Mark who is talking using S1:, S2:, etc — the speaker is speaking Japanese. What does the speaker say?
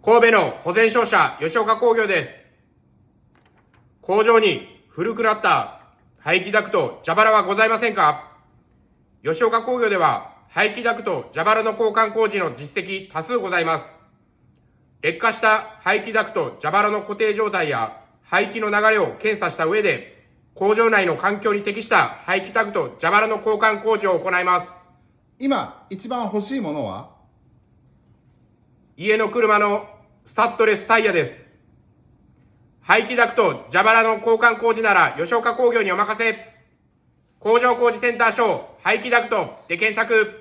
S1: 神戸の保全商社吉岡工業です。工場に古くなった排気ダクト蛇腹はございませんか？吉岡工業では排気ダクト蛇腹の交換工事の実績多数ございます。劣化した排気ダクト蛇腹の固定状態や排気の流れを検査した上で、工場内の環境に適した排気ダクト蛇腹の交換工事を行います。
S2: 今一番欲しいものは？
S1: 家の車のスタッドレスタイヤです。排気ダクト蛇腹の交換工事なら吉岡工業にお任せ。工場工事センター所排気ダクトで検索。